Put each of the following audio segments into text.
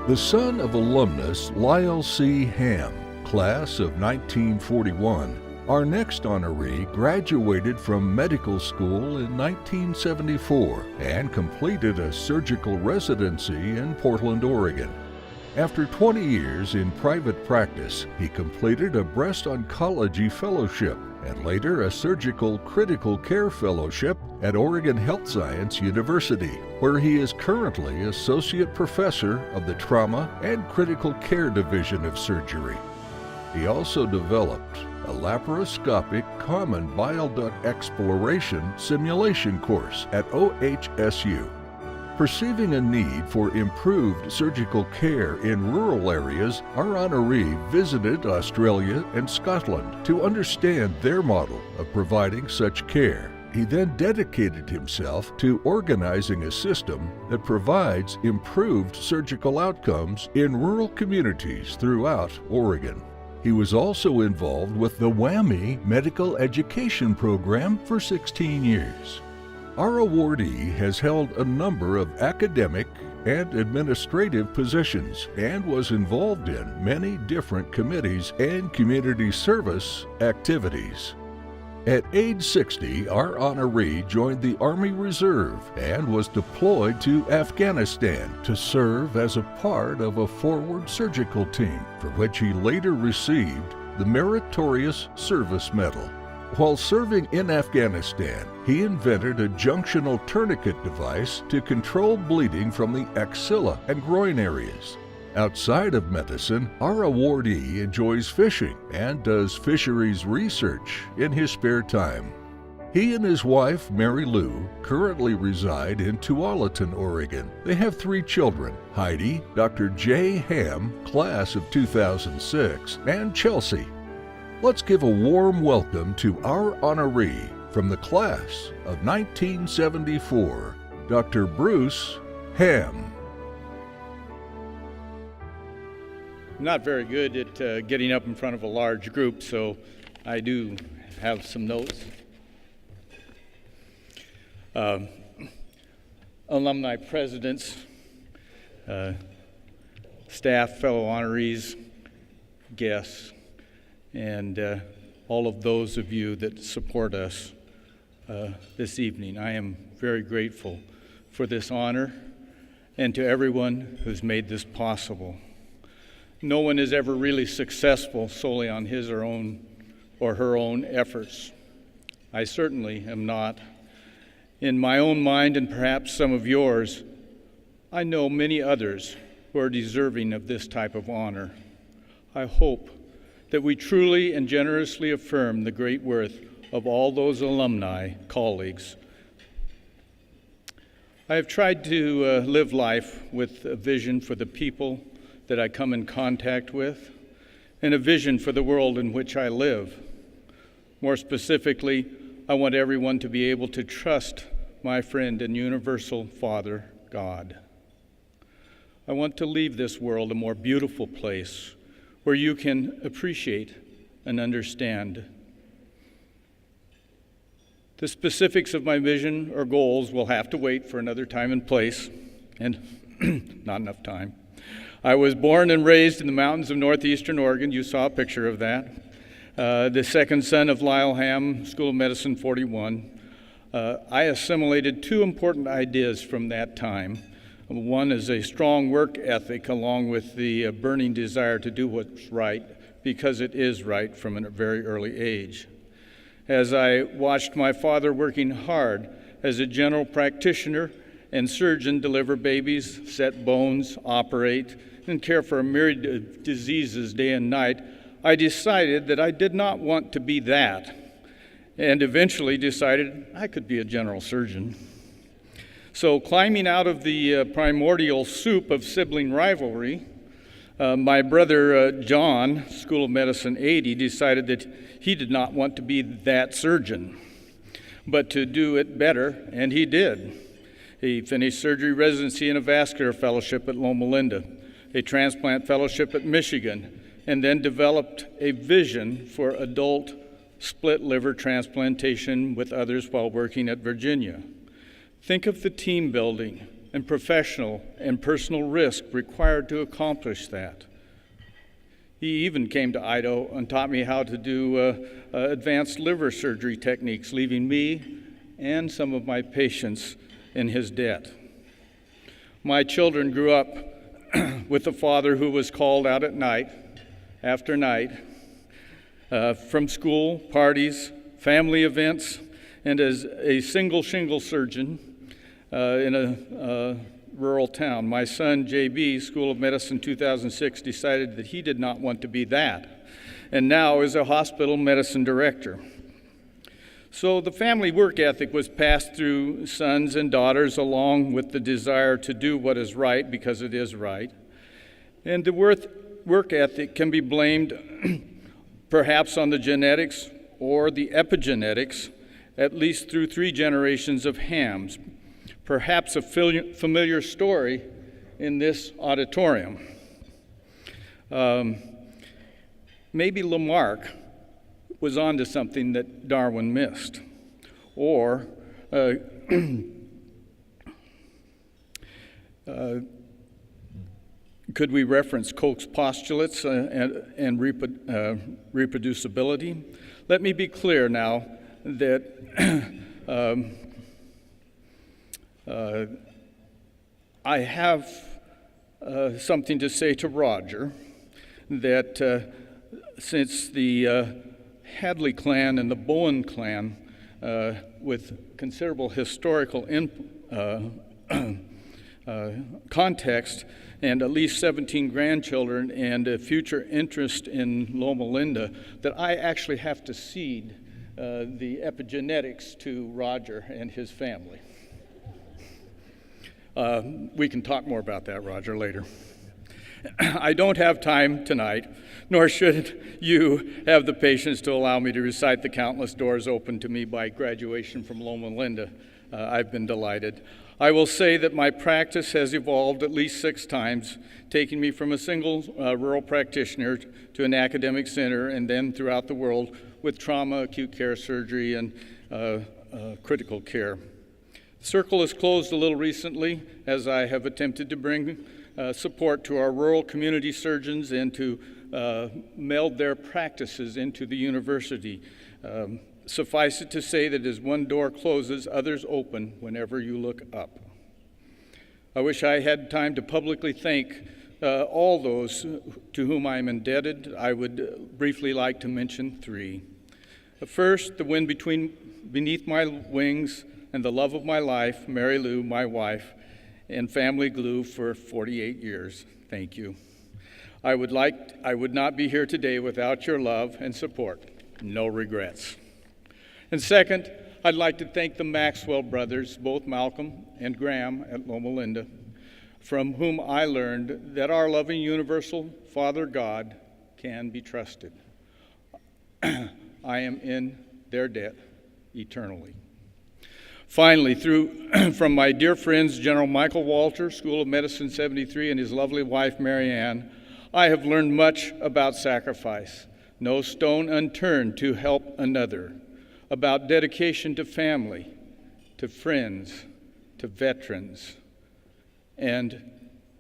The son of alumnus Lyle C. Ham, class of 1941, our next honoree graduated from medical school in 1974 and completed a surgical residency in Portland, Oregon. After 20 years in private practice, he completed a breast oncology fellowship and later a surgical critical care fellowship at Oregon Health Science University, where he is currently associate professor of the Trauma and Critical Care Division of Surgery. He also developed a laparoscopic common bile duct exploration simulation course at OHSU. Perceiving a need for improved surgical care in rural areas, our honoree visited Australia and Scotland to understand their model of providing such care. He then dedicated himself to organizing a system that provides improved surgical outcomes in rural communities throughout Oregon. He was also involved with the WWAMI Medical Education Program for 16 years. Our awardee has held a number of academic and administrative positions and was involved in many different committees and community service activities. At age 60, our honoree joined the Army Reserve and was deployed to Afghanistan to serve as a part of a forward surgical team, for which he later received the Meritorious Service Medal. While serving in Afghanistan, he invented a junctional tourniquet device to control bleeding from the axilla and groin areas. Outside of medicine, our awardee enjoys fishing and does fisheries research in his spare time. He and his wife, Mary Lou, currently reside in Tualatin, Oregon. They have 3 children, Heidi, Dr. J. Ham, class of 2006, and Chelsea. Let's give a warm welcome to our honoree from the class of 1974, Dr. Bruce Ham. I'm not very good at getting up in front of a large group, so I do have some notes. Alumni presidents, staff, fellow honorees, guests, and all of those of you that support us this evening. I am very grateful for this honor and to everyone who's made this possible. No one is ever really successful solely on his or her own efforts. I certainly am not. In my own mind, and perhaps some of yours, I know many others who are deserving of this type of honor. I hope that we truly and generously affirm the great worth of all those alumni colleagues. I have tried to live life with a vision for the people that I come in contact with, and a vision for the world in which I live. More specifically, I want everyone to be able to trust my friend and universal Father, God. I want to leave this world a more beautiful place where you can appreciate and understand. The specifics of my vision or goals will have to wait for another time and place, and not enough time. I was born and raised in the mountains of northeastern Oregon. You saw a picture of that. The second son of Lyle Ham, School of Medicine 41. I assimilated 2 important ideas from that time. One is a strong work ethic along with the burning desire to do what's right because it is right from a very early age. As I watched my father working hard as a general practitioner and surgeon deliver babies, set bones, operate, and care for a myriad of diseases day and night, I decided that I did not want to be that, and eventually decided I could be a general surgeon. So climbing out of the primordial soup of sibling rivalry, my brother John, School of Medicine 80, decided that he did not want to be that surgeon, but to do it better, and he did. He finished surgery residency and a vascular fellowship at Loma Linda, a transplant fellowship at Michigan, and then developed a vision for adult split liver transplantation with others while working at Virginia. Think of the team building and professional and personal risk required to accomplish that. He even came to Idaho and taught me how to do advanced liver surgery techniques, leaving me and some of my patients in his debt. My children grew up with a father who was called out at night after night from school, parties, family events, and as a single shingle surgeon in a rural town. My son, JB, School of Medicine 2006, decided that he did not want to be that, and now is a hospital medicine director. So the family work ethic was passed through sons and daughters, along with the desire to do what is right because it is right. And the work ethic can be blamed perhaps on the genetics or the epigenetics, at least through 3 generations of hams. Perhaps a familiar story in this auditorium. Maybe Lamarck was onto something that Darwin missed. Or could we reference Koch's postulates and reproducibility? Let me be clear now that I have something to say to Roger, that since the Hadley clan and the Bowen clan, with considerable historical context and at least 17 grandchildren and a future interest in Loma Linda, that I actually have to cede the epigenetics to Roger and his family. We can talk more about that, Roger, later. I don't have time tonight, nor should you have the patience to allow me to recite the countless doors opened to me by graduation from Loma Linda. I've been delighted. I will say that my practice has evolved at least 6 times, taking me from a single rural practitioner to an academic center and then throughout the world with trauma, acute care surgery, and critical care. The circle has closed a little recently as I have attempted to bring support to our rural community surgeons and to meld their practices into the university. Suffice it to say that as one door closes, others open whenever you look up. I wish I had time to publicly thank all those to whom I am indebted. I would briefly like to mention 3. First, the wind beneath my wings and the love of my life, Mary Lou, my wife, and family glue for 48 years. Thank you. I would not be here today without your love and support. No regrets. And second, I'd like to thank the Maxwell brothers, both Malcolm and Graham at Loma Linda, from whom I learned that our loving universal Father God can be trusted. I am in their debt eternally. Finally, from my dear friends, General Michael Walter, School of Medicine 73, and his lovely wife, Mary Ann, I have learned much about sacrifice, no stone unturned to help another, about dedication to family, to friends, to veterans, and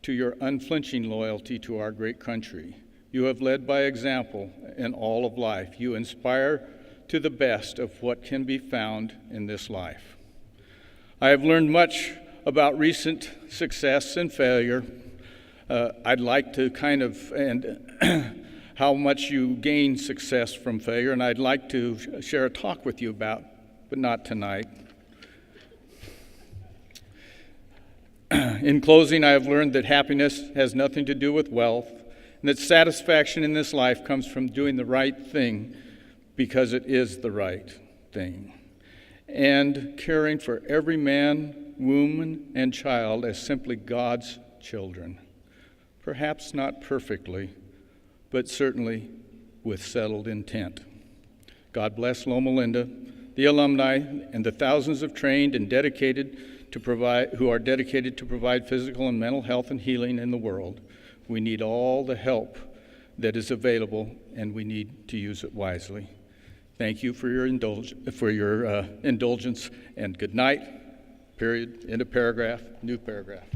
to your unflinching loyalty to our great country. You have led by example in all of life. You inspire to the best of what can be found in this life. I have learned much about recent success and failure. I'd like to how much you gain success from failure, and I'd like to share a talk with you about, but not tonight. In closing, I have learned that happiness has nothing to do with wealth, and that satisfaction in this life comes from doing the right thing because it is the right thing, and caring for every man, woman, and child as simply God's children. Perhaps not perfectly, but certainly with settled intent. God bless Loma Linda, the alumni, and the thousands of trained and who are dedicated to provide physical and mental health and healing in the world. We need all the help that is available, and we need to use it wisely. Thank you for your indulgence, and good night, period, end of paragraph, new paragraph.